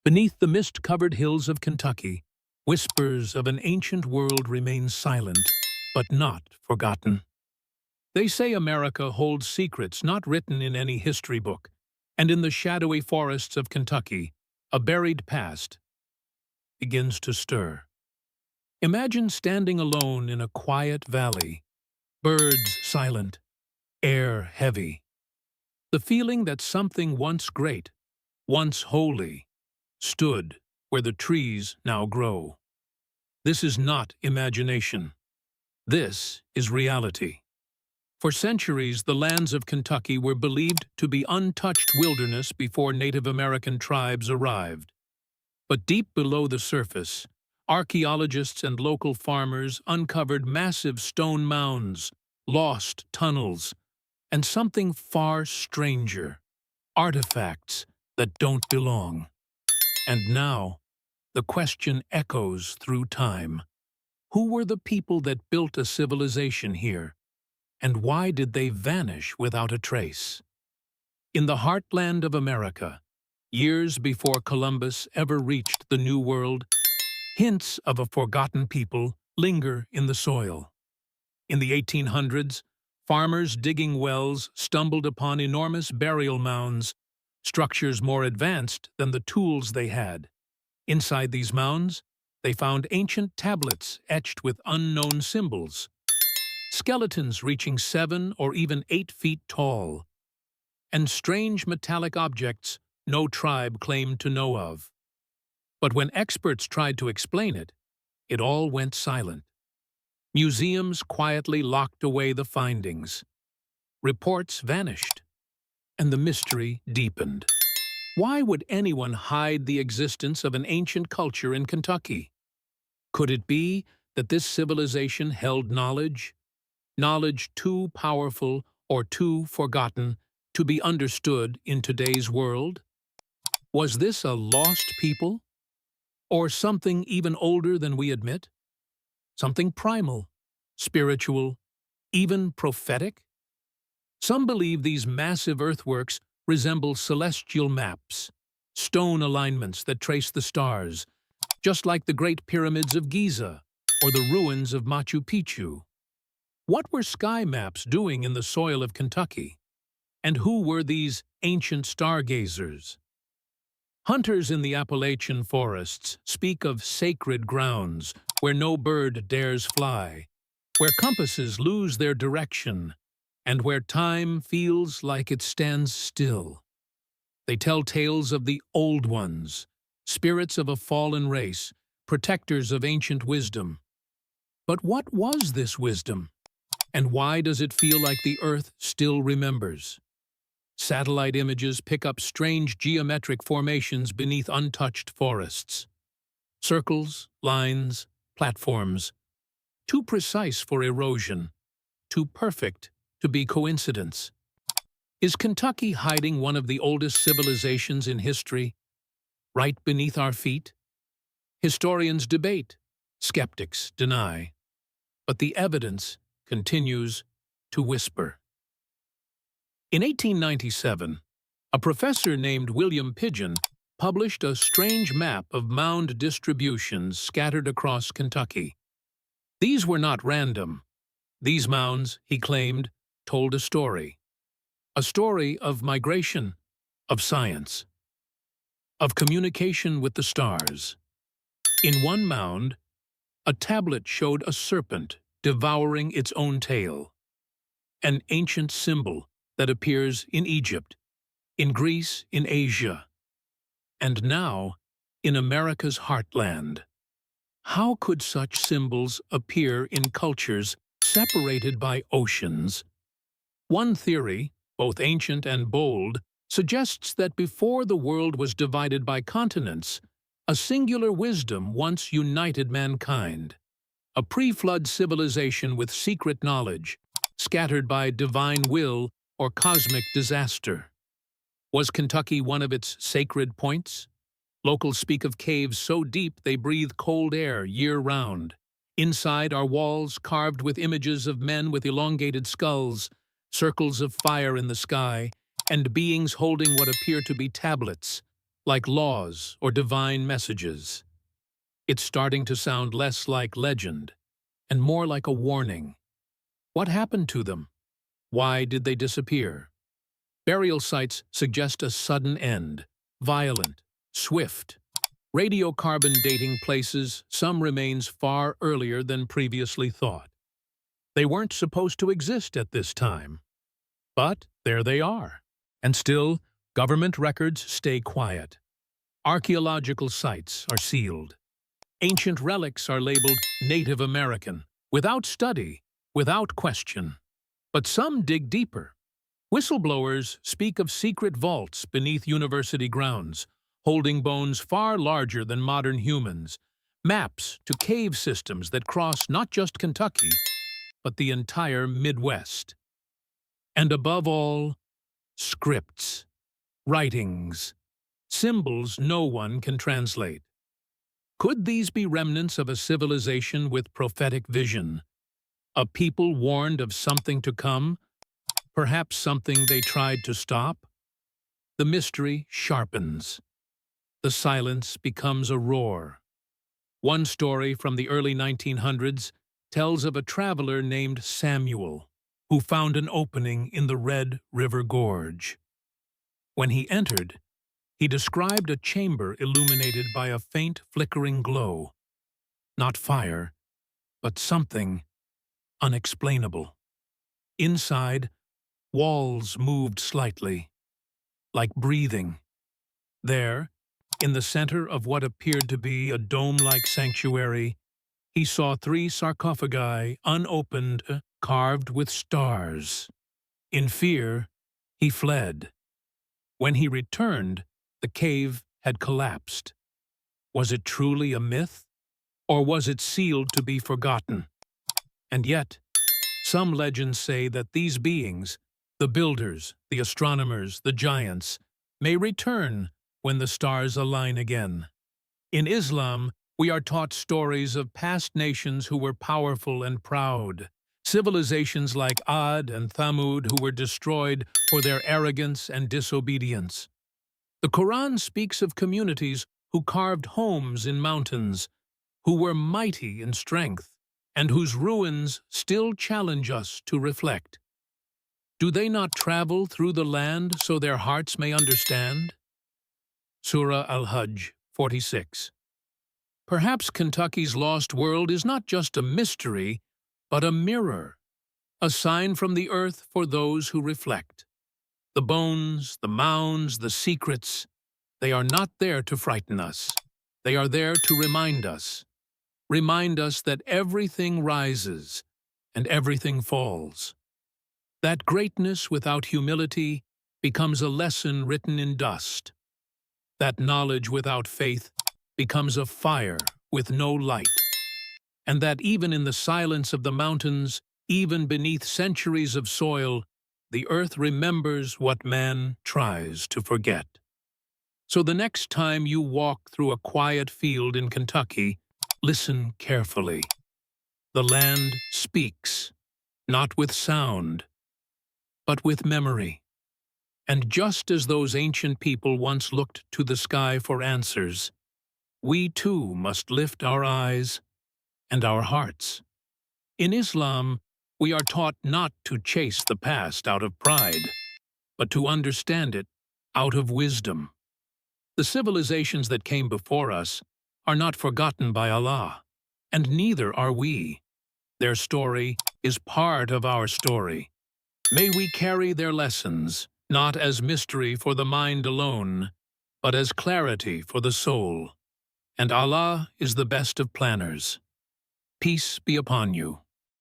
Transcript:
Beneath the mist-covered hills of Kentucky, whispers of an ancient world remain silent, but not forgotten. They say America holds secrets not written in any history book, and in the shadowy forests of Kentucky, a buried past begins to stir. Imagine standing alone in a quiet valley, birds silent, air heavy. The feeling that something once great, once holy, stood where the trees now grow. This is not imagination. This is reality. For centuries, the lands of Kentucky were believed to be untouched wilderness before Native American tribes arrived. But deep below the surface, archaeologists and local farmers uncovered massive stone mounds, lost tunnels, and something far stranger, artifacts that don't belong. And now, the question echoes through time. Who were the people that built a civilization here? And why did they vanish without a trace? In the heartland of America, years before Columbus ever reached the New World, hints of a forgotten people linger in the soil. In the 1800s, farmers digging wells stumbled upon enormous burial mounds, structures more advanced than the tools they had. Inside these mounds, they found ancient tablets etched with unknown symbols, skeletons reaching 7 or even 8 feet tall, and strange metallic objects no tribe claimed to know of. But when experts tried to explain it, it all went silent. Museums quietly locked away the findings. Reports vanished, and the mystery deepened. Why would anyone hide the existence of an ancient culture in Kentucky? Could it be that this civilization held knowledge too powerful or too forgotten to be understood in today's world? Was this a lost people? Or something even older than we admit? Something primal, spiritual, even prophetic? Some believe these massive earthworks resemble celestial maps, stone alignments that trace the stars, just like the Great Pyramids of Giza or the ruins of Machu Picchu. What were sky maps doing in the soil of Kentucky? And who were these ancient stargazers? Hunters in the Appalachian forests speak of sacred grounds where no bird dares fly, where compasses lose their direction, and where time feels like it stands still. They tell tales of the Old Ones, spirits of a fallen race, protectors of ancient wisdom. But what was this wisdom? And why does it feel like the earth still remembers? Satellite images pick up strange geometric formations beneath untouched forests. Circles, lines, platforms, too precise for erosion, too perfect to be coincidence. Is Kentucky hiding one of the oldest civilizations in history, right beneath our feet? Historians debate, skeptics deny, but the evidence continues to whisper. In 1897, a professor named William Pigeon published a strange map of mound distributions scattered across Kentucky. These were not random. These mounds, he claimed, told a story of migration, of science, of communication with the stars. In one mound, a tablet showed a serpent devouring its own tail, an ancient symbol that appears in Egypt, in Greece, in Asia, and now in America's heartland. How could such symbols appear in cultures separated by oceans? One theory, both ancient and bold, suggests that before the world was divided by continents, a singular wisdom once united mankind. A pre-flood civilization with secret knowledge, scattered by divine will or cosmic disaster. Was Kentucky one of its sacred points? Locals speak of caves so deep they breathe cold air year-round. Inside are walls carved with images of men with elongated skulls, circles of fire in the sky, and beings holding what appear to be tablets, like laws or divine messages. It's starting to sound less like legend and more like a warning. What happened to them? Why did they disappear? Burial sites suggest a sudden end, violent, swift. Radiocarbon dating places some remains far earlier than previously thought. They weren't supposed to exist at this time. But there they are. And still, government records stay quiet. Archaeological sites are sealed. Ancient relics are labeled Native American, without study, without question. But some dig deeper. Whistleblowers speak of secret vaults beneath university grounds, holding bones far larger than modern humans, maps to cave systems that cross not just Kentucky, but the entire Midwest. And above all, scripts, writings, symbols no one can translate. Could these be remnants of a civilization with prophetic vision? A people warned of something to come? Perhaps something they tried to stop? The mystery sharpens. The silence becomes a roar. One story from the early 1900s tells of a traveler named Samuel, who found an opening in the Red River Gorge. When he entered, he described a chamber illuminated by a faint flickering glow. Not fire, but something unexplainable. Inside, walls moved slightly, like breathing. There, in the center of what appeared to be a dome-like sanctuary, he saw 3 sarcophagi, unopened, carved with stars. In fear, he fled. When he returned, the cave had collapsed. Was it truly a myth, or was it sealed to be forgotten? And yet, some legends say that these beings, the builders, the astronomers, the giants, may return when the stars align again. In Islam, we are taught stories of past nations who were powerful and proud, civilizations like Ad and Thamud who were destroyed for their arrogance and disobedience. The Quran speaks of communities who carved homes in mountains, who were mighty in strength, and whose ruins still challenge us to reflect. Do they not travel through the land so their hearts may understand? Surah Al-Hajj 46. Perhaps Kentucky's lost world is not just a mystery, but a mirror, a sign from the earth for those who reflect. The bones, the mounds, the secrets, they are not there to frighten us. They are there to remind us that everything rises and everything falls. That greatness without humility becomes a lesson written in dust. That knowledge without faith becomes a fire with no light. And that even in the silence of the mountains, even beneath centuries of soil, the earth remembers what man tries to forget. So the next time you walk through a quiet field in Kentucky, listen carefully. The land speaks, not with sound, but with memory. And just as those ancient people once looked to the sky for answers, we too must lift our eyes and our hearts. In Islam, we are taught not to chase the past out of pride, but to understand it out of wisdom. The civilizations that came before us are not forgotten by Allah, and neither are we. Their story is part of our story. May we carry their lessons, not as mystery for the mind alone, but as clarity for the soul. And Allah is the best of planners. Peace be upon you.